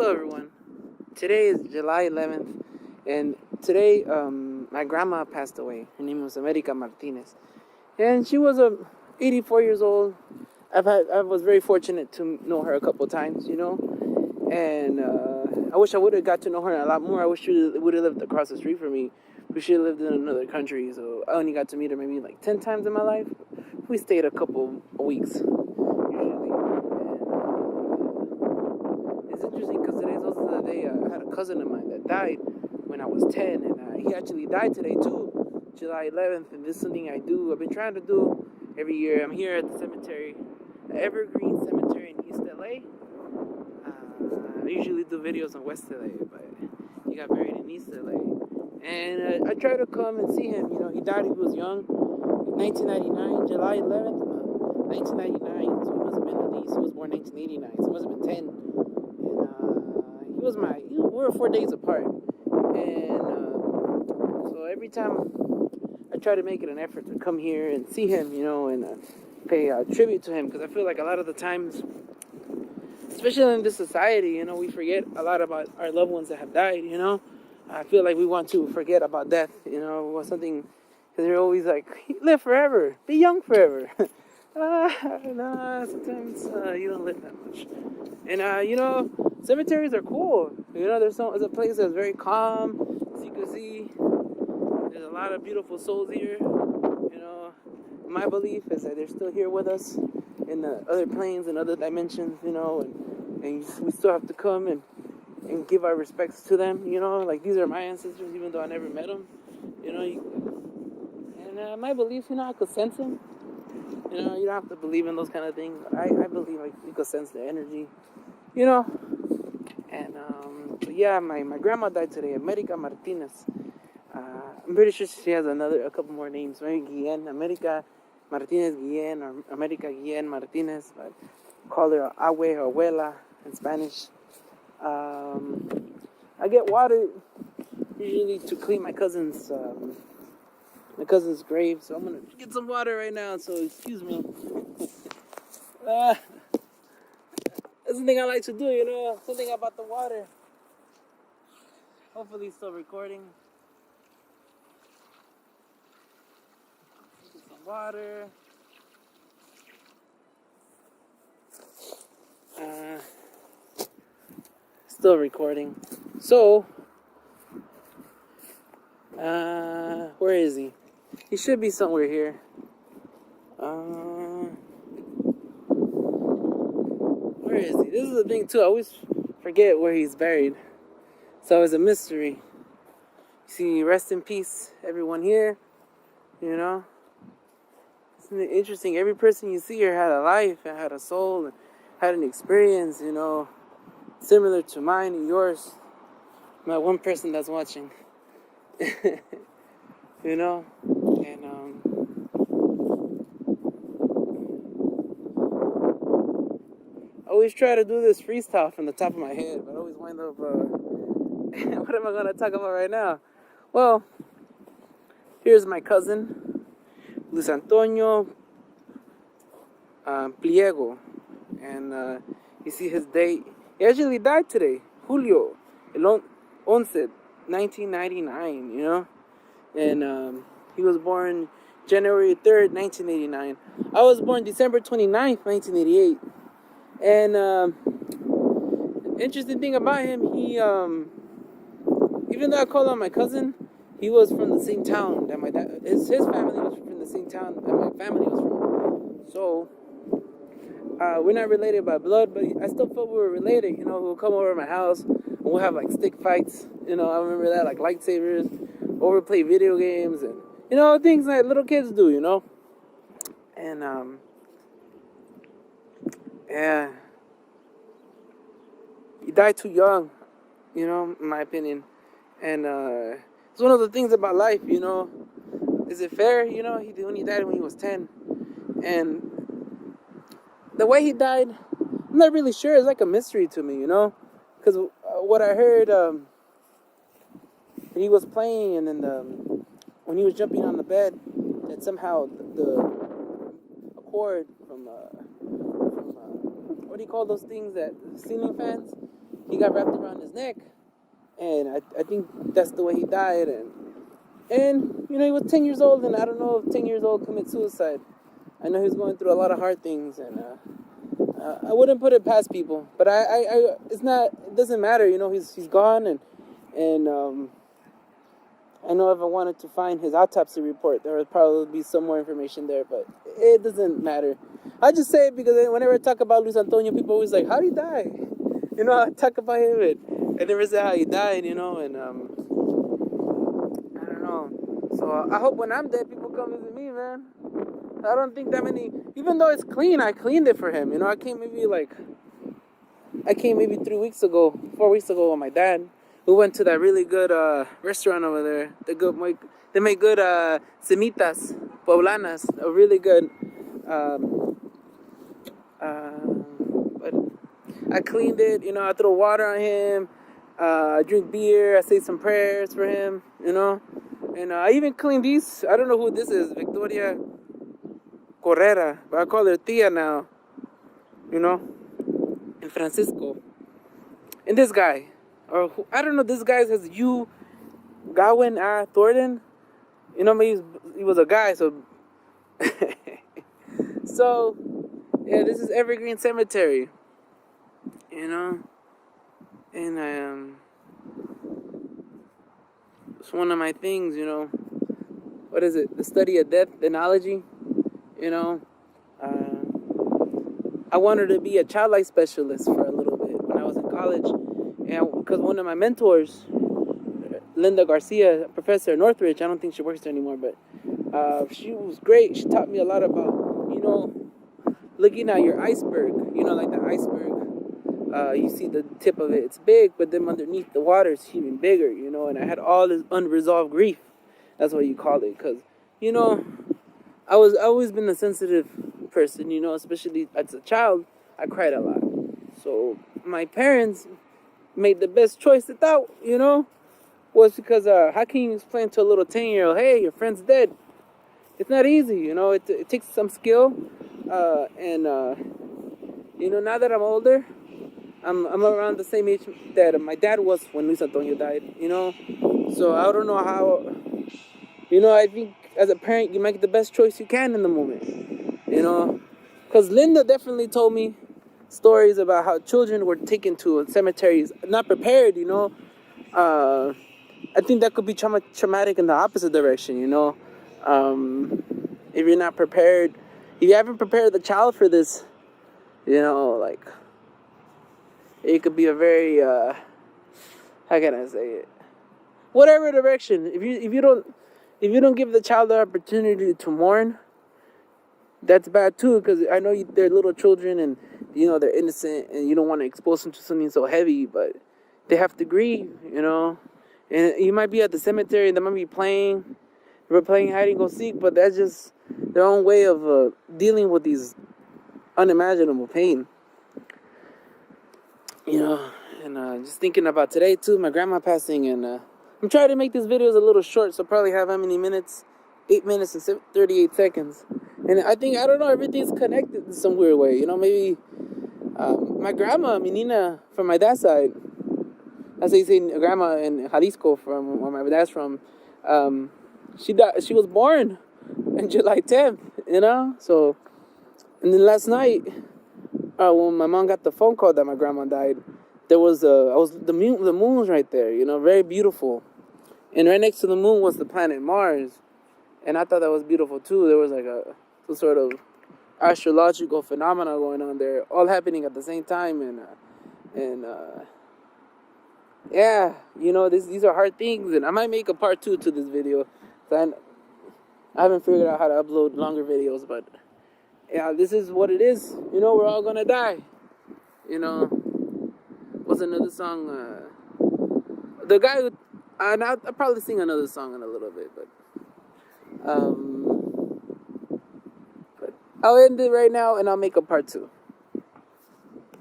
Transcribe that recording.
Hello everyone. Today is July 11th, and today my grandma passed away. Her name was America Martinez, and she was 84 years old. I was very fortunate to know her a couple times, and I wish I would have got to know her a lot more. I wish she would have lived across the street from me. We should have lived in another country, so I only got to meet her maybe like 10 times in my life. We stayed a couple of weeks usually. It's interesting because today's also the day I had a cousin of mine that died when I was 10, and he actually died today too, July 11th. And this is something I do. I've been trying to do every year. I'm here at the cemetery, the Evergreen Cemetery in East LA. I usually do videos on West LA, but he got buried in East LA. And I try to come and see him. He died when he was young, 1999, July 11th, 1999. So he must have been at least, he was born 1989, so he must have been 10. And he was we were 4 days apart. And so every time I try to make it an effort to come here and see him, and pay tribute to him, because I feel like a lot of the times, especially in this society, we forget a lot about our loved ones that have died, I feel like we want to forget about death, or something, because they're always like, live forever, be young forever. Sometimes you don't live that much. And, cemeteries are cool. There's a place that's very calm, as you can see. There's a lot of beautiful souls here. My belief is that they're still here with us in the other planes and other dimensions, and we still have to come and give our respects to them, like these are my ancestors, even though I never met them, and my belief, I could sense them, you don't have to believe in those kind of things, but I believe like you could sense the energy, and but yeah, my grandma died today, America Martinez. I'm pretty sure she has a couple more names, maybe Guillen, America Martinez Guillen, or America Guillen Martinez, but call her Abue or Abuela in Spanish. I get water usually to clean my cousin's grave, so I'm gonna get some water right now. So excuse me. That's the thing I like to do, something about the water. Hopefully, it's still recording. Get some water. Still recording. So, where is he? He should be somewhere here. Where is he? This is the thing too. I always forget where he's buried. So it's a mystery. See, rest in peace, everyone here. It's interesting. Every person you see here had a life, and had a soul, and had an experience, similar to mine and yours. My one person that's watching. And I always try to do this freestyle from the top of my head, but I always wind up what am I gonna talk about right now? Well, here's my cousin Luis Antonio Pliego, and you see his date. He actually died today, Julio el 11, 1999, and he was born January 3rd, 1989. I was born December 29th, 1988. And interesting thing about him, he, even though I call him my cousin, he was from the same town that my dad, his family was from the same town that my family was from. So, we're not related by blood, but I still felt we were related. He'll come over to my house and we'll have like stick fights. I remember that, like lightsabers, or play video games, and things that little kids do. And yeah, he died too young. In my opinion, and it's one of the things about life. Is it fair? He only died when he was 10, and the way he died, I'm not really sure. It's like a mystery to me, because what I heard, he was playing, and then when he was jumping on the bed, that somehow a cord from what do you call those things, that ceiling fans? he got wrapped around his neck, and I think that's the way he died. And you know, he was 10 years old, and I don't know if 10 years old commit suicide. I know he was going through a lot of hard things, and I wouldn't put it past people. But it's not. It doesn't matter. You know, he's gone, and I know if I wanted to find his autopsy report, there would probably be some more information there, but it doesn't matter. I just say it because whenever I talk about Luis Antonio, people always like, how did he die? You know, I talk about him, and I never say how he died, you know, and I don't know. So I hope when I'm dead, people come visit me, man. I don't think that many, even though it's clean, I cleaned it for him. You know, I came maybe 3 weeks ago, 4 weeks ago with my dad. We went to that really good restaurant over there. They make good semitas poblanas, a really good. But I cleaned it. You know, I threw water on him. I drink beer. I say some prayers for him. You know, and I even cleaned these. I don't know who this is, Victoria Correra, but I call her Tia now. You know, and Francisco, and this guy. Or I don't know, this guy has you, Gawain Thornton. You know, maybe he was a guy, so. So, yeah, this is Evergreen Cemetery. You know, and it's one of my things. You know, what is it? The study of death, ethnology. You know, I wanted to be a child life specialist for a little bit when I was in college. And because one of my mentors, Linda Garcia, a professor at Northridge, I don't think she works there anymore, but she was great. She taught me a lot about, you know, looking at your iceberg. You know, like the iceberg, you see the tip of it, it's big, but then underneath the water it's even bigger, you know, and I had all this unresolved grief. That's what you call it, because, you know, I always been a sensitive person, you know, especially as a child, I cried a lot. So my parents made the best choice they thought, you know, was because how can you explain to a little 10-year-old, hey, your friend's dead? It's not easy, you know, it takes some skill, and you know, now that I'm older, I'm around the same age that my dad was when Luis Antonio died, you know, so I don't know how, you know, I think as a parent, you make the best choice you can in the moment, you know, because Linda definitely told me stories about how children were taken to cemeteries not prepared, you know. I think that could be traumatic in the opposite direction, you know. If you're not prepared, if you haven't prepared the child for this, you know, like, it could be a very, how can I say it? Whatever direction. If you don't give the child the opportunity to mourn, that's bad too, because I know they're little children and, you know, they're innocent and you don't want to expose them to something so heavy, but they have to grieve, you know. And you might be at the cemetery and they might be playing, we're playing hide and go seek, but that's just their own way of dealing with these unimaginable pain, you know. And just thinking about today too, my grandma passing, and I'm trying to make these videos a little short, so probably have how many minutes? 8 minutes and 38 seconds. And I don't know, everything's connected in some weird way. You know, maybe my grandma, Menina, from my dad's side, as they say, grandma in Jalisco, from where my dad's from, she was born on July 10th, you know? So, and then last night, when my mom got the phone call that my grandma died, there was the moon was right there, you know, very beautiful. And right next to the moon was the planet Mars. And I thought that was beautiful too. There was like some sort of astrological phenomena going on there, all happening at the same time. And yeah, you know, these are hard things. And I might make a part 2 to this video. I haven't figured out how to upload longer videos, but yeah, this is what it is. You know, we're all gonna die. You know, what's another song? The guy who, I'll probably sing another song in a little bit, but I'll end it right now and I'll make a part 2.